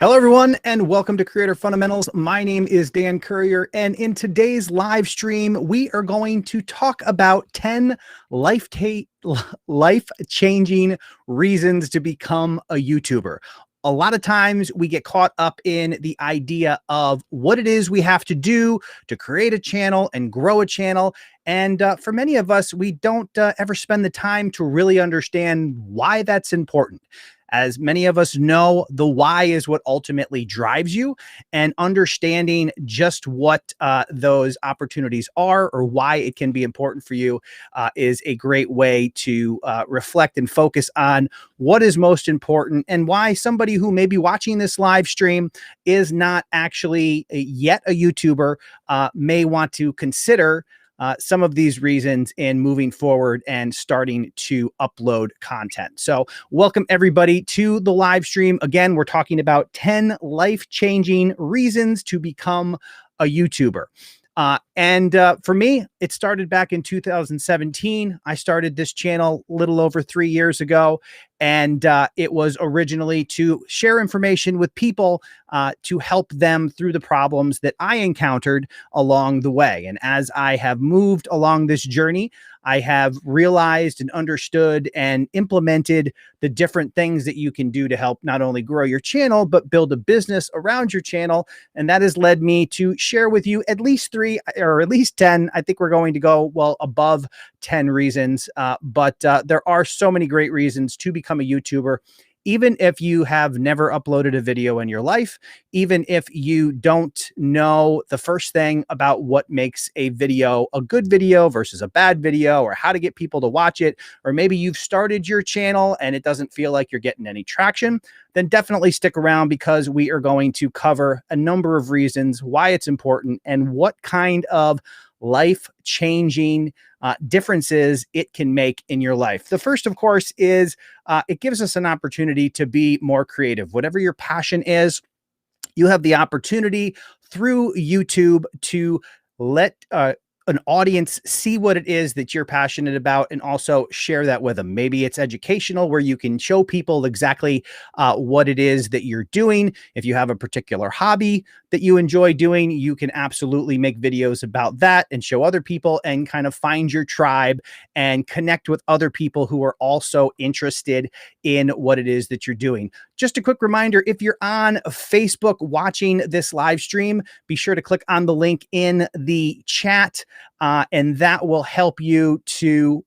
Hello, everyone, and welcome to Creator Fundamentals. My name is Dan Courier, and in today's live stream, we are going to talk about 10 life-changing reasons to become a YouTuber. A lot of times we get caught up in the idea of what it is we have to do to create a channel and grow a channel. And for many of us, we don't ever spend the time to really understand why that's important. As many of us know, the why is what ultimately drives you, and understanding just what those opportunities are or why it can be important for you is a great way to reflect and focus on what is most important and why somebody who may be watching this live stream is not actually yet a YouTuber may want to consider some of these reasons in moving forward and starting to upload content. So welcome everybody to the live stream. Again, we're talking about 10 life-changing reasons to become a YouTuber. For me, it started back in 2017. I started this channel a little over 3 years ago, and it was originally to share information with people to help them through the problems that I encountered along the way. And as I have moved along this journey, I have realized and understood and implemented the different things that you can do to help not only grow your channel, but build a business around your channel. And that has led me to share with you at least 3 or at least 10. I think we're going to go well above 10 reasons, but there are so many great reasons to become a YouTuber. Even if you have never uploaded a video in your life, even if you don't know the first thing about what makes a video a good video versus a bad video, or how to get people to watch it, or maybe you've started your channel and it doesn't feel like you're getting any traction, then definitely stick around, because we are going to cover a number of reasons why it's important and what kind of life-changing differences it can make in your life. The first, of course, is it gives us an opportunity to be more creative. Whatever your passion is, you have the opportunity through YouTube to let an audience see what it is that you're passionate about and also share that with them. Maybe it's educational, where you can show people exactly what it is that you're doing. If you have a particular hobby that you enjoy doing, you can absolutely make videos about that and show other people and kind of find your tribe and connect with other people who are also interested in what it is that you're doing. Just a quick reminder, if you're on Facebook watching this live stream, be sure to click on the link in the chat, and that will help you to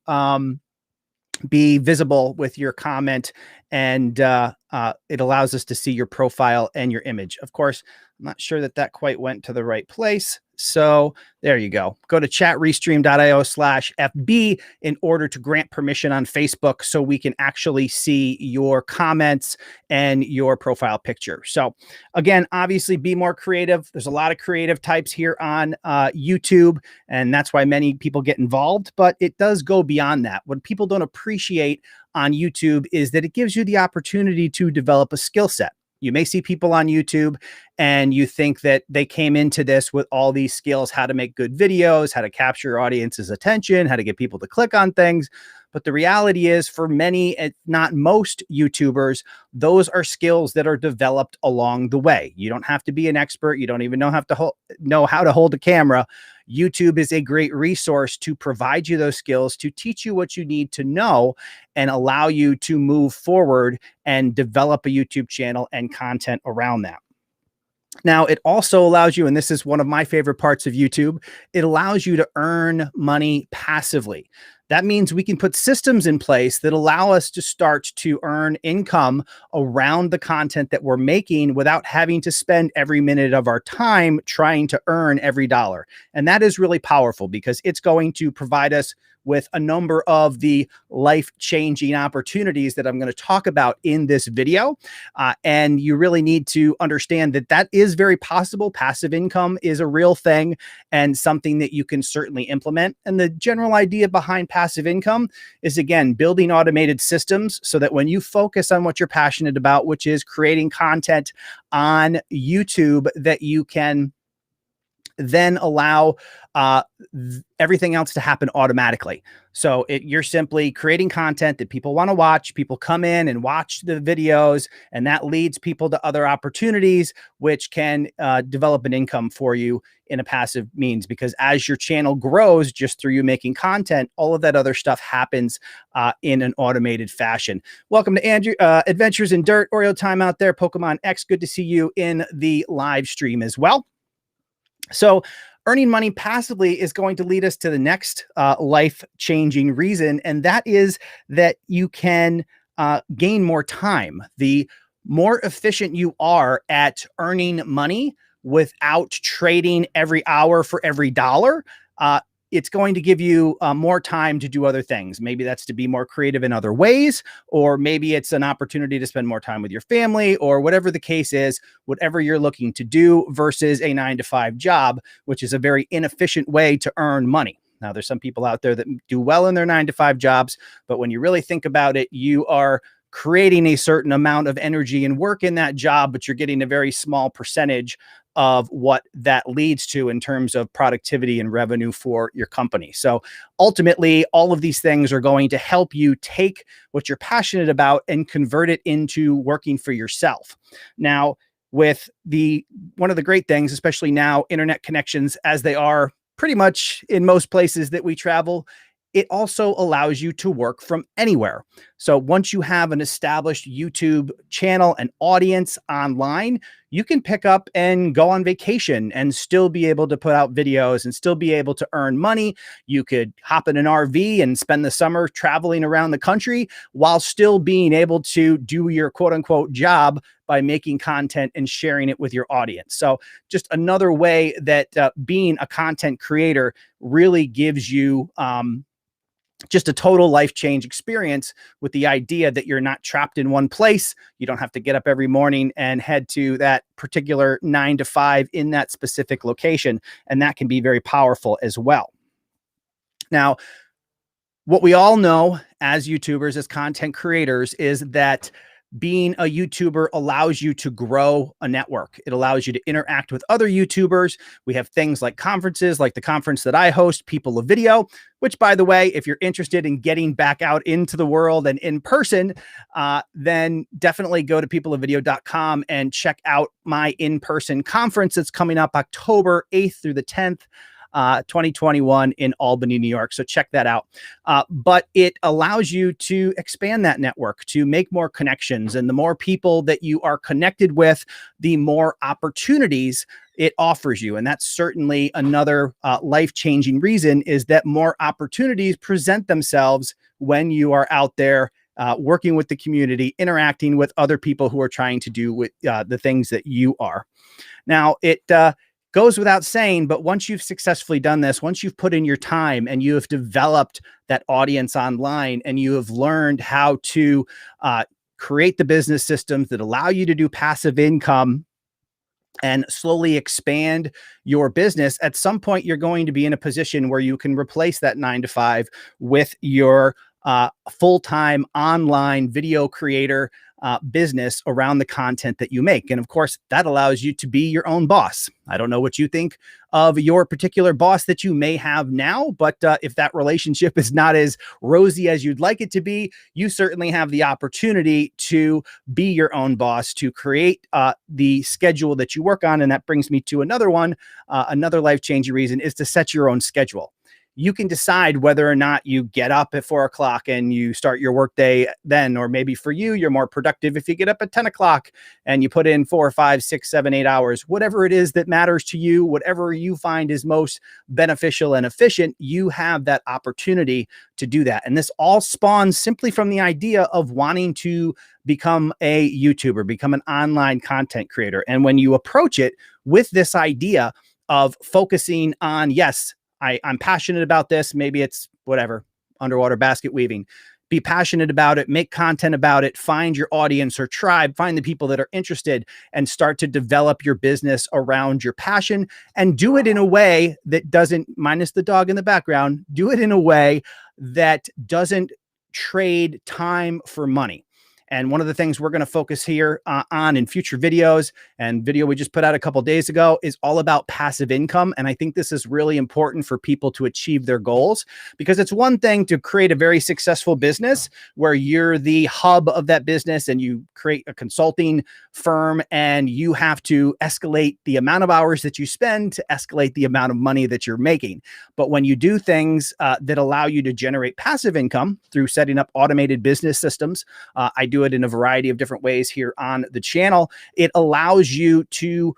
be visible with your comment, and it allows us to see your profile and your image. Of course, I'm not sure that that quite went to the right place. So there you go. Go to chatrestream.io/FB in order to grant permission on Facebook so we can actually see your comments and your profile picture. So again, obviously be more creative. There's a lot of creative types here on YouTube, and that's why many people get involved, but it does go beyond that. What people don't appreciate on YouTube is that it gives you the opportunity to develop a skill set. You may see people on YouTube and you think that they came into this with all these skills, how to make good videos, how to capture your audience's attention, how to get people to click on things. But the reality is, for many, if not most YouTubers, those are skills that are developed along the way. You don't have to be an expert. You don't even know how to hold a camera. YouTube is a great resource to provide you those skills, to teach you what you need to know and allow you to move forward and develop a YouTube channel and content around that. Now, it also allows you, and this is one of my favorite parts of YouTube, it allows you to earn money passively. That means we can put systems in place that allow us to start to earn income around the content that we're making without having to spend every minute of our time trying to earn every dollar. And that is really powerful, because it's going to provide us with a number of the life-changing opportunities that I'm going to talk about in this video. And you really need to understand that that is very possible. Passive income is a real thing and something that you can certainly implement. And the general idea behind passive income is, again, building automated systems so that when you focus on what you're passionate about, which is creating content on YouTube, that you can then allow uh, everything else to happen automatically. So you're simply creating content that people want to watch. People come in and watch the videos, and that leads people to other opportunities, which can develop an income for you in a passive means. Because as your channel grows, just through you making content, all of that other stuff happens in an automated fashion. Welcome to Andrew Adventures in Dirt, Oreo Time out there, Pokemon X. Good to see you in the live stream as well. So earning money passively is going to lead us to the next life-changing reason, and that is that you can gain more time. The more efficient you are at earning money without trading every hour for every dollar, it's going to give you more time to do other things. Maybe that's to be more creative in other ways, or maybe it's an opportunity to spend more time with your family, or whatever the case is, whatever you're looking to do versus a 9-to-5 job, which is a very inefficient way to earn money. Now, there's some people out there that do well in their 9-to-5 jobs, but when you really think about it, you are creating a certain amount of energy and work in that job, but you're getting a very small percentage of what that leads to in terms of productivity and revenue for your company. So ultimately, all of these things are going to help you take what you're passionate about and convert it into working for yourself. Now, with one of the great things, especially now, internet connections as they are pretty much in most places that we travel, it also allows you to work from anywhere. So once you have an established YouTube channel and audience online, you can pick up and go on vacation and still be able to put out videos and still be able to earn money. You could hop in an RV and spend the summer traveling around the country while still being able to do your quote unquote job by making content and sharing it with your audience. So just another way that being a content creator really gives you just a total life change experience, with the idea that you're not trapped in one place. You don't have to get up every morning and head to that particular 9-to-5 in that specific location. And that can be very powerful as well. Now, what we all know as YouTubers, as content creators, is that being a YouTuber allows you to grow a network. It allows you to interact with other YouTubers. We have things like conferences, like the conference that I host, People of Video, which, by the way, if you're interested in getting back out into the world and in person, then definitely go to peopleofvideo.com and check out my in-person conference that's coming up October 8th through the 10th. 2021 in Albany, New York. So check that out. But it allows you to expand that network, to make more connections. And the more people that you are connected with, the more opportunities it offers you. And that's certainly another life-changing reason, is that more opportunities present themselves when you are out there working with the community, interacting with other people who are trying to do with the things that you are. Now, it goes without saying, but once you've successfully done this, once you've put in your time and you have developed that audience online, and you have learned how to create the business systems that allow you to do passive income and slowly expand your business, at some point you're going to be in a position where you can replace that 9-to-5 with your full-time online video creator business around the content that you make. And of course, that allows you to be your own boss. I don't know what you think of your particular boss that you may have now, but if that relationship is not as rosy as you'd like it to be, you certainly have the opportunity to be your own boss, to create the schedule that you work on. And that brings me to another one. Another life-changing reason is to set your own schedule. You can decide whether or not you get up at 4 o'clock and you start your workday then, or maybe for you, you're more productive if you get up at 10 o'clock and you put in 4, 5, 6, 7, 8 hours, whatever it is that matters to you, whatever you find is most beneficial and efficient, you have that opportunity to do that. And this all spawns simply from the idea of wanting to become a YouTuber, become an online content creator. And when you approach it with this idea of focusing on, yes, I'm passionate about this. Maybe it's whatever, underwater basket weaving. Be passionate about it, make content about it, find your audience or tribe, find the people that are interested, and start to develop your business around your passion, and do it in a way that doesn't, minus the dog in the background, do it in a way that doesn't trade time for money. And one of the things we're going to focus here on in future videos, and video we just put out a couple days ago, is all about passive income. And I think this is really important for people to achieve their goals, because it's one thing to create a very successful business where you're the hub of that business and you create a consulting firm and you have to escalate the amount of hours that you spend to escalate the amount of money that you're making. But when you do things that allow you to generate passive income through setting up automated business systems, I do it in a variety of different ways here on the channel. It allows you to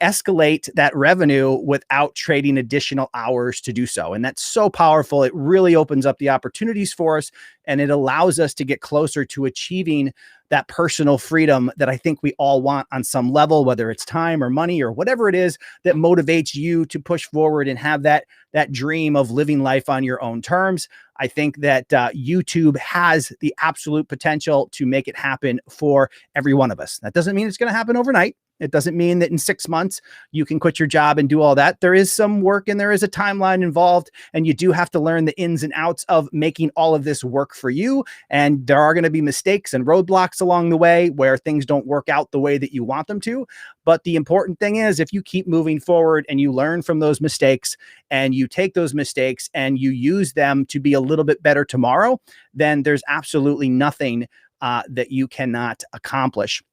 escalate that revenue without trading additional hours to do so. And that's so powerful. It really opens up the opportunities for us, and it allows us to get closer to achieving that personal freedom that I think we all want on some level, whether it's time or money or whatever it is that motivates you to push forward and have that dream of living life on your own terms. I think that YouTube has the absolute potential to make it happen for every one of us. That doesn't mean it's going to happen overnight. It doesn't mean that in 6 months you can quit your job and do all that. There is some work and there is a timeline involved, and you do have to learn the ins and outs of making all of this work for you. And there are going to be mistakes and roadblocks along the way where things don't work out the way that you want them to. But the important thing is, if you keep moving forward and you learn from those mistakes and you take those mistakes and you use them to be a little bit better tomorrow, then there's absolutely nothing that you cannot accomplish.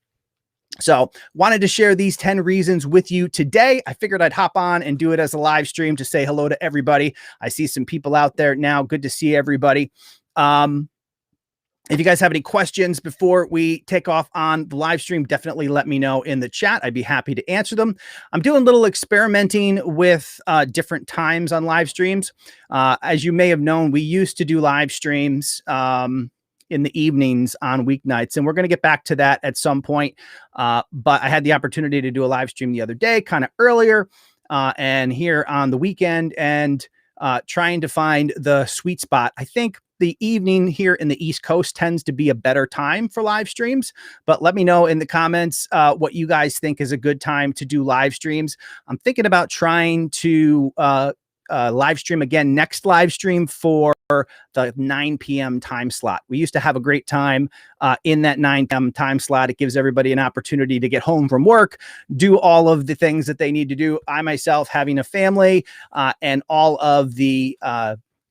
So wanted to share these 10 reasons with you today. I figured I'd hop on and do it as a live stream to say hello to everybody. I see some people out there now. Good to see everybody. If you guys have any questions before we take off on the live stream, definitely let me know in the chat. I'd be happy to answer them. I'm doing a little experimenting with different times on live streams. As you may have known, we used to do live streams in the evenings on weeknights, and we're going to get back to that at some point. But I had the opportunity to do a live stream the other day, kind of earlier, and here on the weekend, and trying to find the sweet spot. I think the evening here in the East Coast tends to be a better time for live streams, but let me know in the comments what you guys think is a good time to do live streams. I'm thinking about trying to live stream again next live stream for the 9 p.m. time slot. We used to have a great time in that 9 p.m. time slot. It gives everybody an opportunity to get home from work, do all of the things that they need to do. I myself, having a family and all of the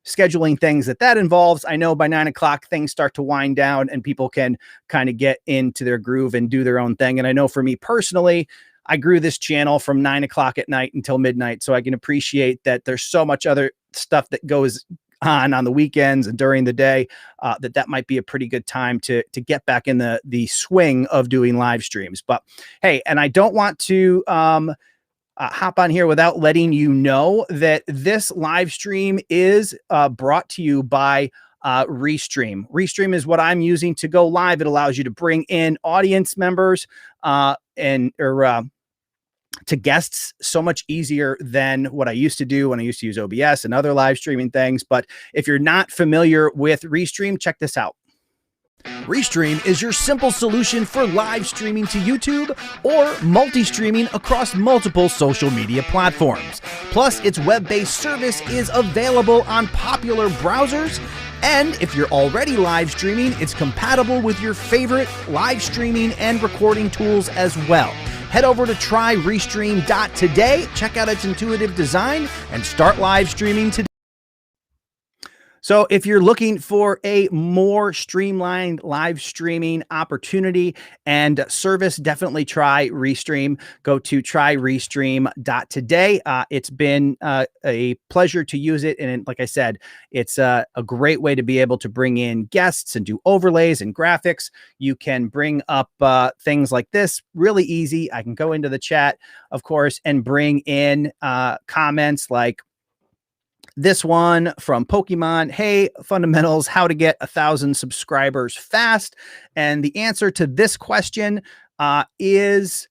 scheduling things that involves, I know by 9 o'clock things start to wind down and people can kind of get into their groove and do their own thing. And I know for me personally, I grew this channel from 9 o'clock at night until midnight. So I can appreciate that there's so much other stuff that goes on the weekends and during the day, that might be a pretty good time to get back in the swing of doing live streams. But hey, and I don't want to hop on here without letting you know that this live stream is brought to you by Restream. Restream is what I'm using to go live. It allows you to bring in audience members to guests so much easier than what I used to do when I used to use OBS and other live streaming things. But if you're not familiar with Restream, check this out. Restream is your simple solution for live streaming to YouTube or multi-streaming across multiple social media platforms. Plus, its web-based service is available on popular browsers. And if you're already live streaming, it's compatible with your favorite live streaming and recording tools as well. Head over to tryrestream.today, check out its intuitive design, and start live streaming today. So if you're looking for a more streamlined live streaming opportunity and service, definitely try Restream. Go to tryrestream.today. It's been a pleasure to use it. And like I said, it's a great way to be able to bring in guests and do overlays and graphics. You can bring up things like this really easy. I can go into the chat, of course, and bring in comments like this one from Pokemon. Hey, fundamentals, how to get 1,000 subscribers fast. And the answer to this question is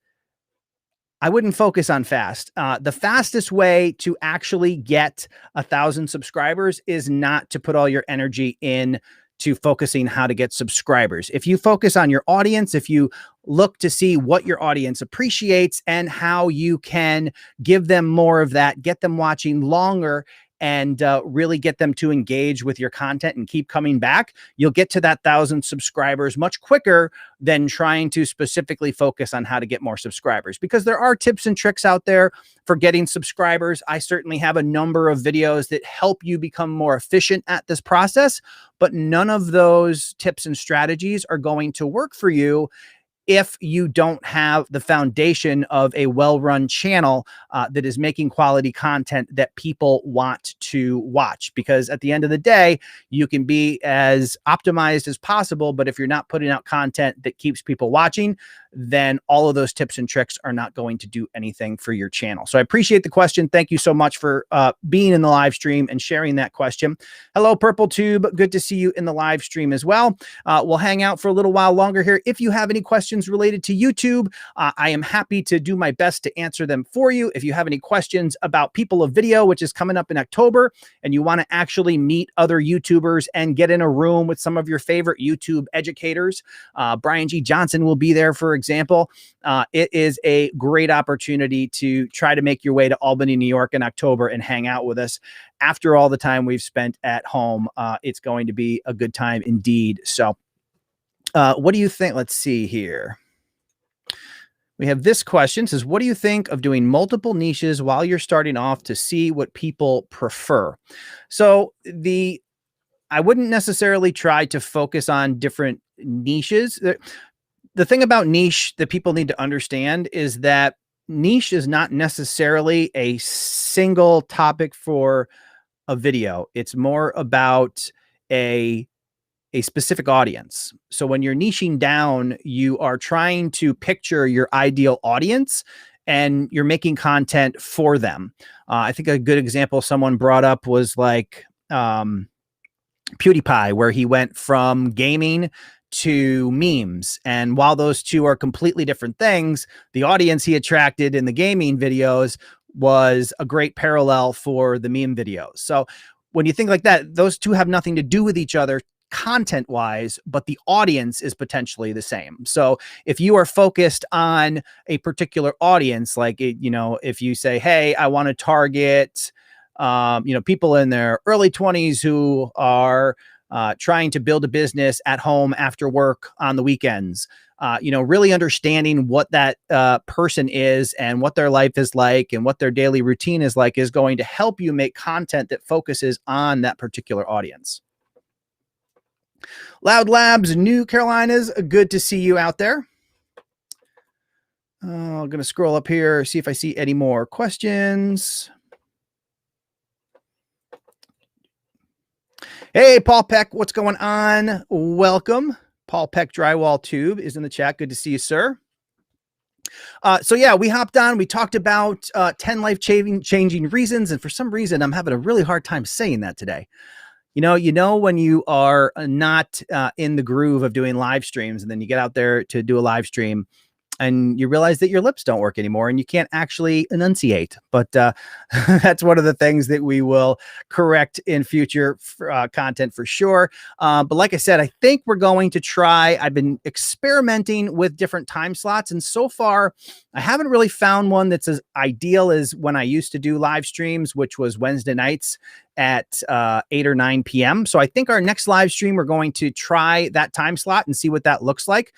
I wouldn't focus on fast. The fastest way to actually get 1,000 subscribers is not to put all your energy in to focusing how to get subscribers. If you focus on your audience, if you look to see what your audience appreciates and how you can give them more of that, get them watching longer, and really get them to engage with your content and keep coming back, you'll get to that 1,000 subscribers much quicker than trying to specifically focus on how to get more subscribers, because there are tips and tricks out there for getting subscribers. I certainly have a number of videos that help you become more efficient at this process, but none of those tips and strategies are going to work for you if you don't have the foundation of a well-run channel that is making quality content that people want to watch. Because at the end of the day, you can be as optimized as possible, but if you're not putting out content that keeps people watching, then all of those tips and tricks are not going to do anything for your channel. So I appreciate the question. Thank you so much for being in the live stream and sharing that question. Hello, Purple Tube. Good to see you in the live stream as well. We'll hang out for a little while longer here. If you have any questions related to YouTube, I am happy to do my best to answer them for you. If you have any questions about People of Video, which is coming up in October, and you want to actually meet other YouTubers and get in a room with some of your favorite YouTube educators, Brian G. Johnson will be there, for example. It is a great opportunity to try to make your way to Albany, New York in October and hang out with us. After all the time we've spent at home, it's going to be a good time indeed. So what do you think? Let's see here. We have this question. It says, what do you think of doing multiple niches while you're starting off to see what people prefer? So I wouldn't necessarily try to focus on different niches. The thing about niche that people need to understand is that niche is not necessarily a single topic for a video. It's more about a specific audience. So when you're niching down, you are trying to picture your ideal audience and you're making content for them. I think a good example someone brought up was like PewDiePie, where he went from gaming to memes. And while those two are completely different things, the audience he attracted in the gaming videos was a great parallel for the meme videos. So when you think like that, those two have nothing to do with each other content wise, but the audience is potentially the same. So if you are focused on a particular audience, like, if you say, hey, I want to target, people in their early 20s who are trying to build a business at home after work on the weekends, really understanding what that person is and what their life is like and what their daily routine is like is going to help you make content that focuses on that particular audience. Loud Labs, New Carolinas, good to see you out there. I'm going to scroll up here, see if I see any more questions. Hey, Paul Peck, what's going on? Welcome. Paul Peck Drywall Tube is in the chat. Good to see you, sir. So yeah, we hopped on. We talked about 10 life-changing reasons, and for some reason, I'm having a really hard time saying that today. When you are not in the groove of doing live streams, and then you get out there to do a live stream and you realize that your lips don't work anymore and you can't actually enunciate. But that's one of the things that we will correct in future content for sure. But like I said, I think we're going to try. I've been experimenting with different time slots, and so far I haven't really found one that's as ideal as when I used to do live streams, which was Wednesday nights at 8 or 9 p.m. So I think our next live stream, we're going to try that time slot and see what that looks like.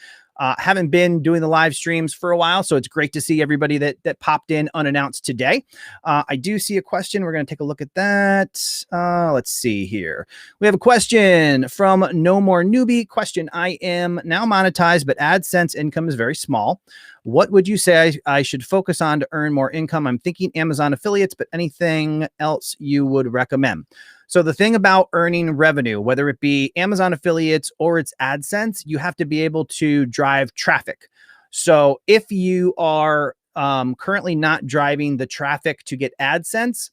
Haven't been doing the live streams for a while, so it's great to see everybody that popped in unannounced today. I do see a question. We're going to take a look at that. Let's see here. We have a question from No More Newbie. Question: I am now monetized, but AdSense income is very small. What would you say I should focus on to earn more income? I'm thinking Amazon affiliates, but anything else you would recommend? So the thing about earning revenue, whether it be Amazon affiliates or it's AdSense, you have to be able to drive traffic. So if you are currently not driving the traffic to get AdSense,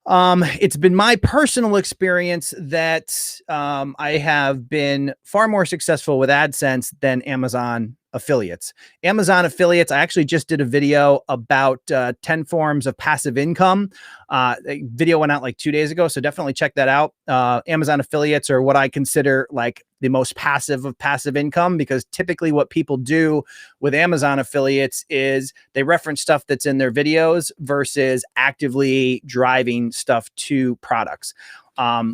it's been my personal experience that I have been far more successful with AdSense than Amazon affiliates. Amazon affiliates, I actually just did a video about 10 forms of passive income. The video went out like 2 days ago, so definitely check that out. Amazon affiliates are what I consider like the most passive of passive income, because typically what people do with Amazon affiliates is they reference stuff that's in their videos versus actively driving stuff to products.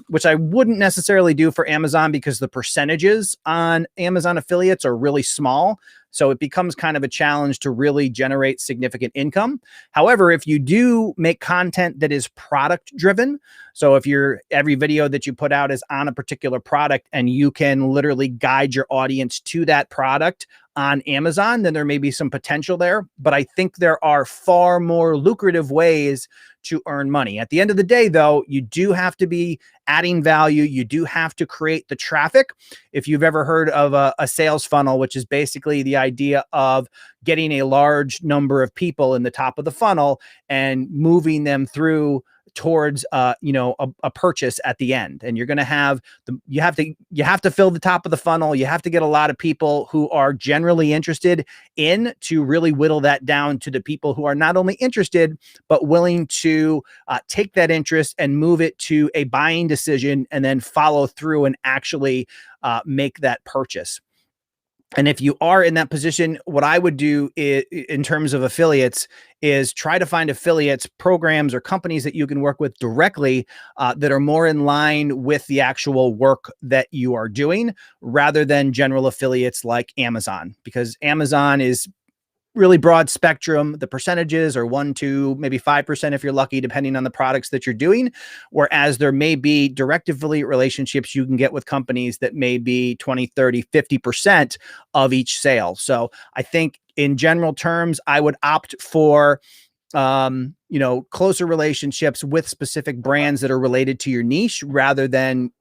Which I wouldn't necessarily do for Amazon because the percentages on Amazon affiliates are really small. So it becomes kind of a challenge to really generate significant income. However, if you do make content that is product driven, so if every video that you put out is on a particular product and you can literally guide your audience to that product on Amazon, then there may be some potential there. But I think there are far more lucrative ways to earn money. At the end of the day, though, you do have to be adding value. You do have to create the traffic. If you've ever heard of a sales funnel, which is basically the idea of getting a large number of people in the top of the funnel and moving them through towards a purchase at the end. And you're going to have you have to fill the top of the funnel. You have to get a lot of people who are generally interested in to really whittle that down to the people who are not only interested, but willing to take that interest and move it to a buying decision and then follow through and actually make that purchase. And if you are in that position, what I would do in terms of affiliates is try to find affiliates, programs, or companies that you can work with directly that are more in line with the actual work that you are doing, rather than general affiliates like Amazon, because Amazon is really broad spectrum. The percentages are 1, 2, maybe 5% if you're lucky, depending on the products that you're doing. Whereas there may be direct affiliate relationships you can get with companies that may be 20, 30, 50% of each sale. So I think in general terms, I would opt for closer relationships with specific brands that are related to your niche, rather than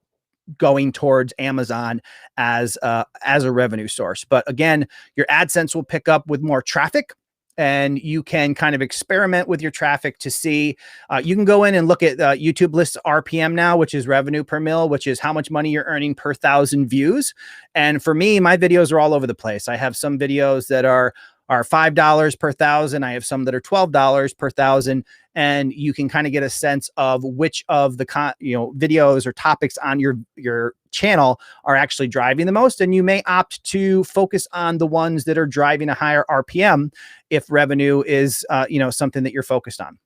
going towards Amazon as a revenue source. But again, your AdSense will pick up with more traffic, and you can kind of experiment with your traffic to see. You can go in and look at YouTube lists RPM now, which is revenue per mil, which is how much money you're earning per 1,000 views. And for me, my videos are all over the place. I have some videos that are $5 per 1,000. I have some that are $12 per 1,000. And you can kind of get a sense of which of the videos or topics on your channel are actually driving the most. And you may opt to focus on the ones that are driving a higher RPM if revenue is something that you're focused on.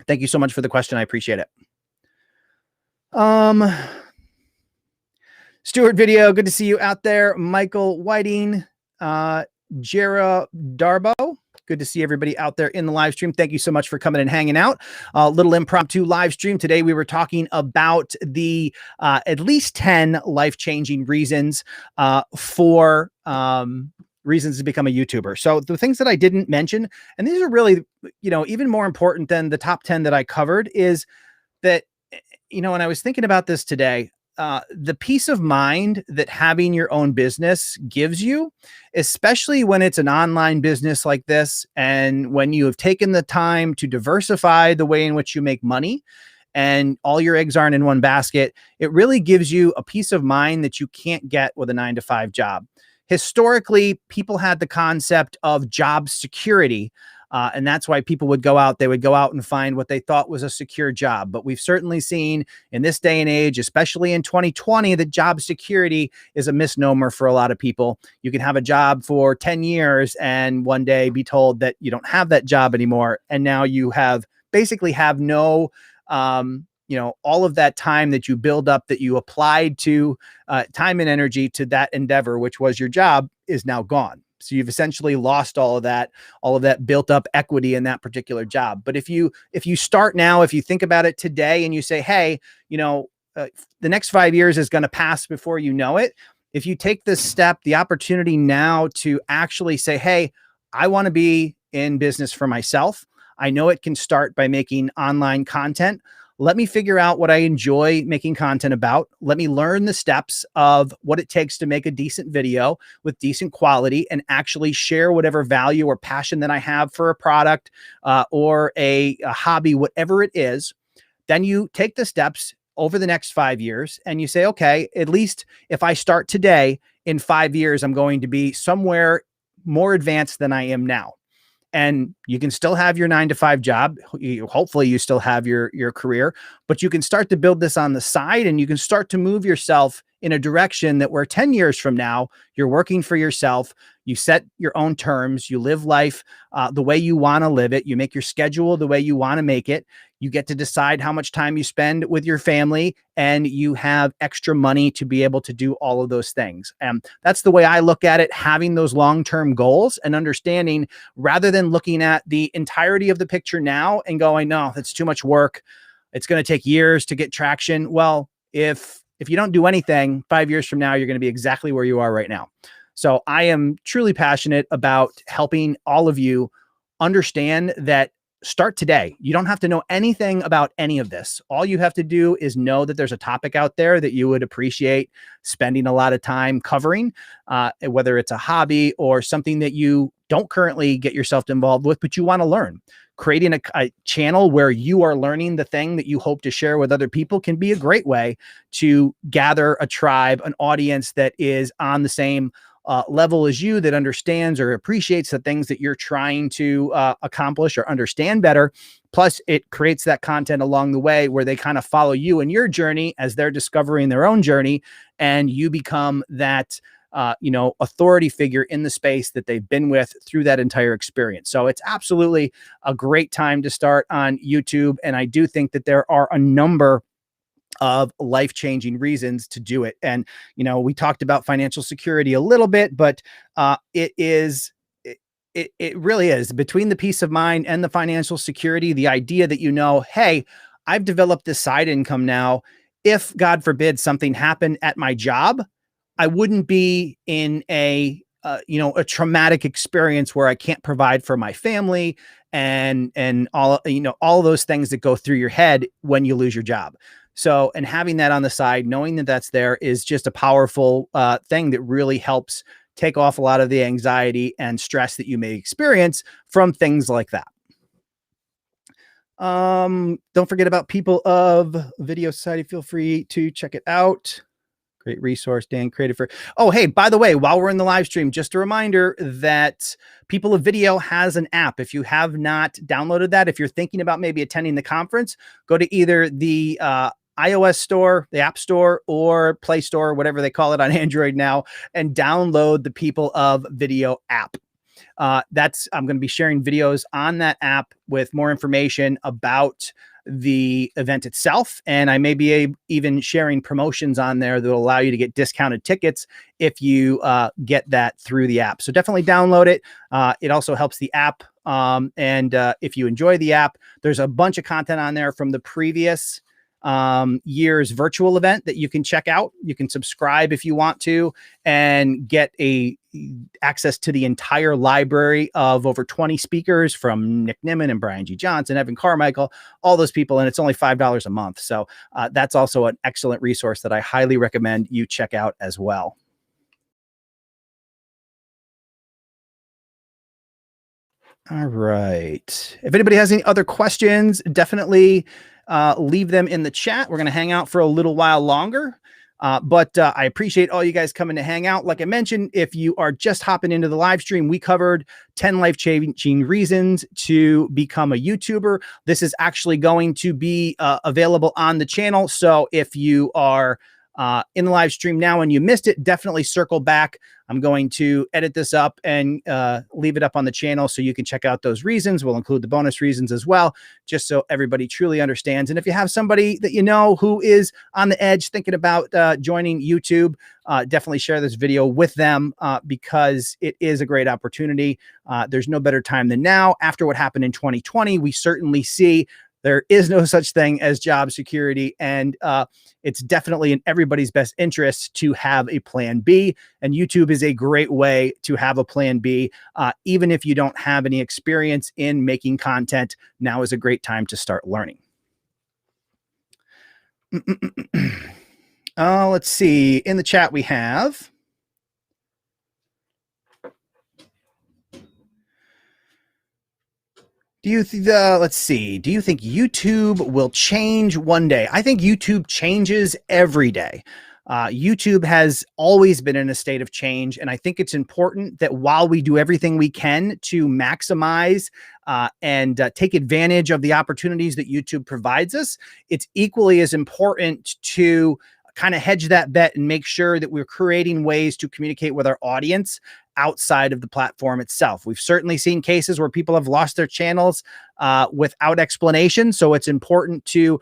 Thank you so much for the question. I appreciate it. Stuart Video, good to see you out there. Michael Whiting, Jera Darbo, good to see everybody out there in the live stream. Thank you so much for coming and hanging out. A little impromptu live stream. Today we were talking about the at least 10 life-changing reasons for reasons to become a YouTuber. So the things that I didn't mention, and these are really, even more important than the top 10 that I covered, is that, when I was thinking about this today, the peace of mind that having your own business gives you, especially when it's an online business like this, and when you have taken the time to diversify the way in which you make money and all your eggs aren't in one basket, it really gives you a peace of mind that you can't get with a 9-to-5 job. Historically, people had the concept of job security. And that's why people would go out, and find what they thought was a secure job. But we've certainly seen in this day and age, especially in 2020, that job security is a misnomer for a lot of people. You can have a job for 10 years and one day be told that you don't have that job anymore. And now you basically have no, all of that time that you build up, that you applied to time and energy to that endeavor, which was your job, is now gone. So you've essentially lost all of that built up equity in that particular job. But if you start now, if you think about it today and you say, hey, the next 5 years is going to pass before you know it. If you take this step, the opportunity now to actually say, hey, I want to be in business for myself. I know it can start by making online content. Let me figure out what I enjoy making content about. Let me learn the steps of what it takes to make a decent video with decent quality and actually share whatever value or passion that I have for a product or a hobby, whatever it is. Then you take the steps over the next 5 years and you say, okay, at least if I start today, in 5 years, I'm going to be somewhere more advanced than I am now. And you can still have your 9-to-5 job. Hopefully you still have your career, but you can start to build this on the side, and you can start to move yourself in a direction that where 10 years from now, you're working for yourself. You set your own terms. You live life the way you want to live it. You make your schedule the way you want to make it. You get to decide how much time you spend with your family, and you have extra money to be able to do all of those things. And that's the way I look at it, having those long-term goals and understanding, rather than looking at the entirety of the picture now and going, no, that's too much work. It's going to take years to get traction. Well, if you don't do anything, 5 years from now, you're going to be exactly where you are right now. So I am truly passionate about helping all of you understand that. Start today. You don't have to know anything about any of this. All you have to do is know that there's a topic out there that you would appreciate spending a lot of time covering, whether it's a hobby or something that you don't currently get yourself involved with, but you want to learn. Creating a channel where you are learning the thing that you hope to share with other people can be a great way to gather a tribe, an audience that is on the same level as you, that understands or appreciates the things that you're trying to accomplish or understand better. Plus, it creates that content along the way where they kind of follow you in your journey as they're discovering their own journey, and you become that authority figure in the space that they've been with through that entire experience. So it's absolutely a great time to start on YouTube. And I do think that there are a number of life-changing reasons to do it. And, we talked about financial security a little bit, but it really is, between the peace of mind and the financial security, the idea that, hey, I've developed this side income now. If God forbid something happened at my job, I wouldn't be in a traumatic experience where I can't provide for my family and all those things that go through your head when you lose your job. So, and having that on the side, knowing that that's there, is just a powerful thing that really helps take off a lot of the anxiety and stress that you may experience from things like that. Don't forget about People of Video Society. Feel free to check it out. Great resource, Dan created for. Oh, hey, by the way, while we're in the live stream, just a reminder that People of Video has an app. If you have not downloaded that, if you're thinking about maybe attending the conference, go to either the iOS store, the App Store, or Play Store, whatever they call it on Android now, and download the People of Video app. I'm going to be sharing videos on that app with more information about the event itself. And I may be even sharing promotions on there that will allow you to get discounted tickets if you get that through the app. So definitely download it. It also helps the app. And if you enjoy the app, there's a bunch of content on there from the previous year's virtual event that you can check out. You can subscribe if you want to and get access to the entire library of over 20 speakers from Nick Nimmin and Brian G. Johnson, Evan Carmichael, all those people. And it's only $5 a month. So that's also an excellent resource that I highly recommend you check out as well. All right. If anybody has any other questions, definitely leave them in the chat. We're going to hang out for a little while longer. But I appreciate all you guys coming to hang out. Like I mentioned, if you are just hopping into the live stream, we covered 10 life-changing reasons to become a YouTuber. This is actually going to be available on the channel. So if you are in the live stream now and you missed it, definitely circle back. I'm going to edit this up and leave it up on the channel so you can check out those reasons. We'll include the bonus reasons as well, just so everybody truly understands. And if you have somebody that you know who is on the edge thinking about joining YouTube, definitely share this video with them because it is a great opportunity. There's no better time than now. After what happened in 2020, we certainly see there is no such thing as job security, and it's definitely in everybody's best interest to have a plan B, and YouTube is a great way to have a plan B. Even if you don't have any experience in making content, now is a great time to start learning. Let's see. In the chat we have... let's see. Do you think YouTube will change one day? I think YouTube changes every day. YouTube has always been in a state of change. And I think it's important that while we do everything we can to maximize and take advantage of the opportunities that YouTube provides us, it's equally as important to kind of hedge that bet and make sure that we're creating ways to communicate with our audience outside of the platform itself. We've certainly seen cases where people have lost their channels without explanation. So it's important to,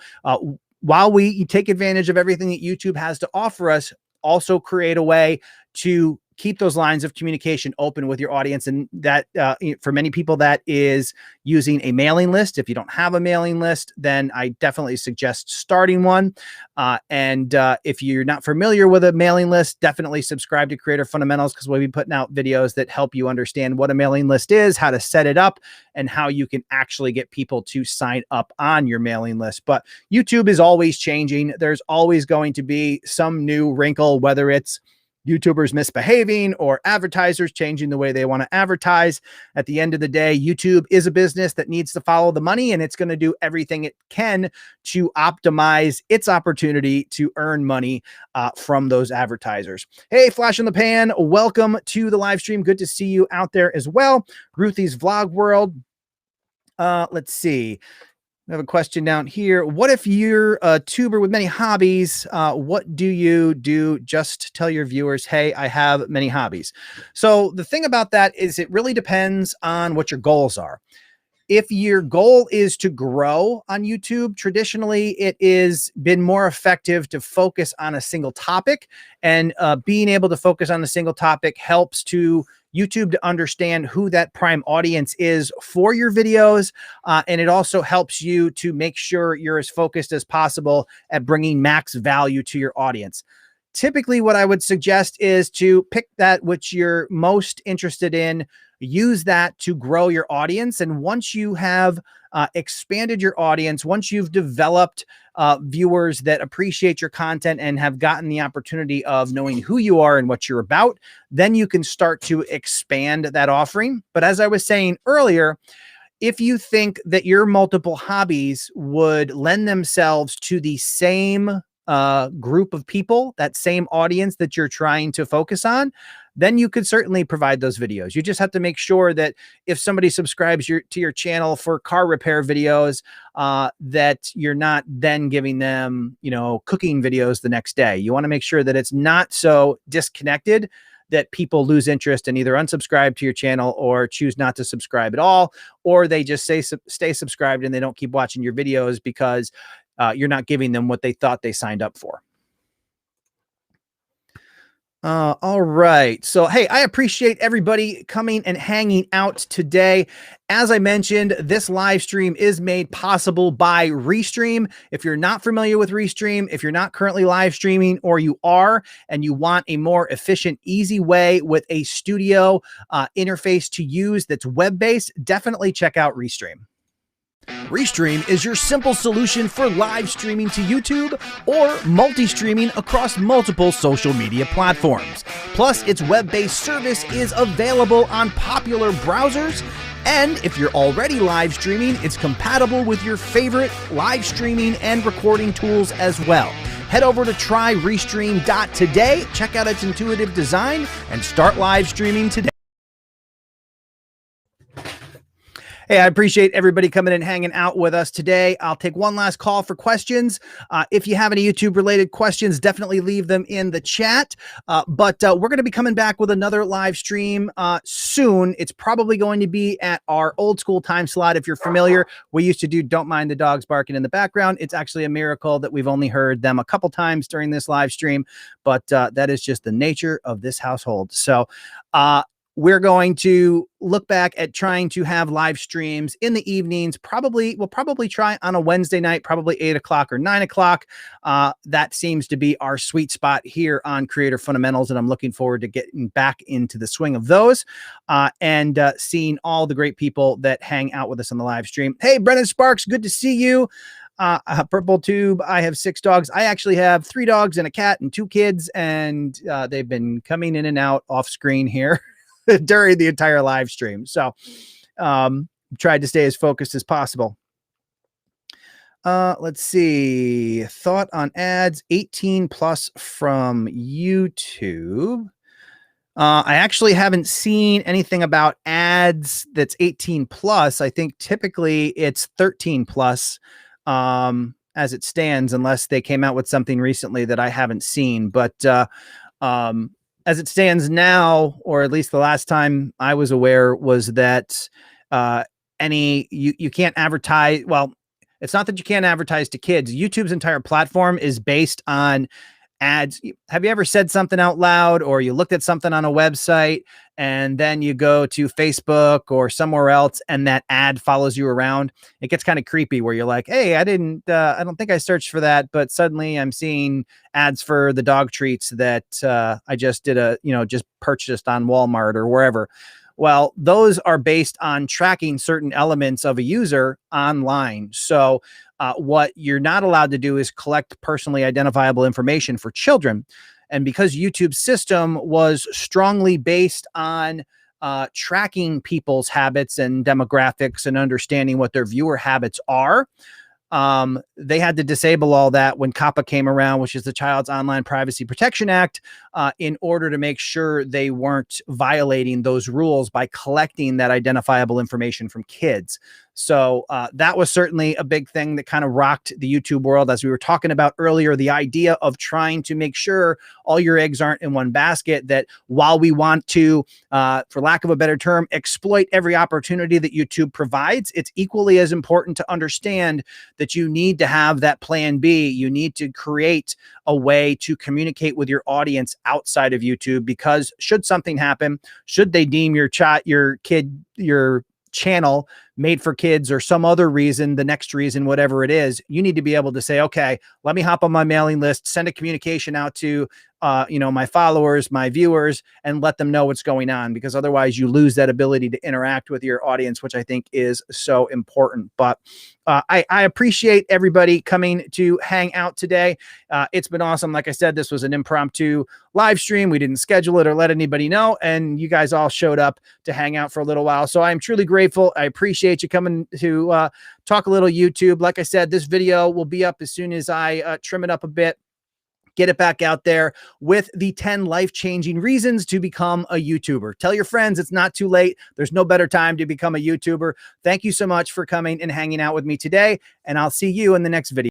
while we take advantage of everything that YouTube has to offer us, also create a way to keep those lines of communication open with your audience. And that for many people, that is using a mailing list. If you don't have a mailing list, then I definitely suggest starting one. And if you're not familiar with a mailing list, definitely subscribe to Creator Fundamentals, because we'll be putting out videos that help you understand what a mailing list is, how to set it up, and how you can actually get people to sign up on your mailing list. But YouTube is always changing. There's always going to be some new wrinkle, whether it's YouTubers misbehaving or advertisers changing the way they want to advertise. At the end of the day, YouTube is a business that needs to follow the money, and it's going to do everything it can to optimize its opportunity to earn money from those advertisers. Hey, Flash in the Pan, welcome to the live stream. Good to see you out there as well. Ruthie's Vlog World. Let's see. I have a question down here. What if you're a tuber with many hobbies? What do you do? Just tell your viewers, hey, I have many hobbies. So the thing about that is it really depends on what your goals are. If your goal is to grow on YouTube, traditionally it is been more effective to focus on a single topic, and being able to focus on a single topic helps to YouTube to understand who that prime audience is for your videos. And it also helps you to make sure you're as focused as possible at bringing max value to your audience. Typically, what I would suggest is to pick that which you're most interested in, use that to grow your audience. And once you have expanded your audience, once you've developed viewers that appreciate your content and have gotten the opportunity of knowing who you are and what you're about, then you can start to expand that offering. But as I was saying earlier, if you think that your multiple hobbies would lend themselves to the same group of people, that same audience that you're trying to focus on, then you could certainly provide those videos. You just have to make sure that if somebody subscribes to your channel for car repair videos, that you're not then giving them, cooking videos the next day. You want to make sure that it's not so disconnected that people lose interest and either unsubscribe to your channel or choose not to subscribe at all, or they just stay subscribed and they don't keep watching your videos because you're not giving them what they thought they signed up for. All right. So, hey, I appreciate everybody coming and hanging out today. As I mentioned, this live stream is made possible by Restream. If you're not familiar with Restream, if you're not currently live streaming, or you are, and you want a more efficient, easy way with a studio interface to use that's web-based, definitely check out Restream. Restream is your simple solution for live streaming to YouTube or multi-streaming across multiple social media platforms. Plus, its web-based service is available on popular browsers. And if you're already live streaming, it's compatible with your favorite live streaming and recording tools as well. Head over to tryrestream.today, check out its intuitive design, and start live streaming today. Hey, I appreciate everybody coming and hanging out with us today. I'll take one last call for questions. If you have any YouTube related questions, definitely leave them in the chat. But we're going to be coming back with another live stream soon. It's probably going to be at our old school time slot. If you're familiar, we used to do Don't Mind the Dogs Barking in the Background. It's actually a miracle that we've only heard them a couple times during this live stream, but that is just the nature of this household. So, we're going to look back at trying to have live streams in the evenings. We'll probably try on a Wednesday night, probably 8 o'clock or 9 o'clock. That seems to be our sweet spot here on Creator Fundamentals. And I'm looking forward to getting back into the swing of those and seeing all the great people that hang out with us on the live stream. Hey, Brennan Sparks, good to see you. Purple Tube, I have 6 dogs. I actually have 3 dogs and a cat and 2 kids, and they've been coming in and out off screen here during the entire live stream. So tried to stay as focused as possible. Let's see. Thought on ads 18 plus from YouTube. I actually haven't seen anything about ads that's 18 plus. I think typically it's 13 plus. as it stands, unless they came out with something recently that I haven't seen. But um, as it stands now, or at least the last time I was aware, was that uh, you can't advertise. Well, it's not that you can't advertise to kids. YouTube's entire platform is based on ads. Have you ever said something out loud, or you looked at something on a website and then you go to Facebook or somewhere else and that ad follows you around? It gets kind of creepy where you're like, hey, I don't think I searched for that, but suddenly I'm seeing ads for the dog treats that I just just purchased on Walmart or wherever. Well, those are based on tracking certain elements of a user online. So what you're not allowed to do is collect personally identifiable information for children. And because YouTube's system was strongly based on tracking people's habits and demographics and understanding what their viewer habits are, they had to disable all that when COPPA came around, which is the Child's Online Privacy Protection Act, in order to make sure they weren't violating those rules by collecting that identifiable information from kids. So that was certainly a big thing that kind of rocked the YouTube world. As we were talking about earlier, the idea of trying to make sure all your eggs aren't in one basket, that while we want to, for lack of a better term, exploit every opportunity that YouTube provides, it's equally as important to understand that you need to have that plan B. You need to create a way to communicate with your audience outside of YouTube, because should something happen, should they deem your channel made for kids or some other reason, the next reason, whatever it is, you need to be able to say, okay, let me hop on my mailing list, send a communication out to my followers, my viewers, and let them know what's going on, because otherwise you lose that ability to interact with your audience, which I think is so important. But I appreciate everybody coming to hang out today. It's been awesome. Like I said, this was an impromptu live stream. We didn't schedule it or let anybody know, and you guys all showed up to hang out for a little while. So I'm truly grateful. I appreciate you coming to talk a little YouTube. Like I said, this video will be up as soon as I trim it up a bit, get it back out there with the 10 life-changing reasons to become a YouTuber. Tell your friends it's not too late. There's no better time to become a YouTuber. Thank you so much for coming and hanging out with me today, and I'll see you in the next video.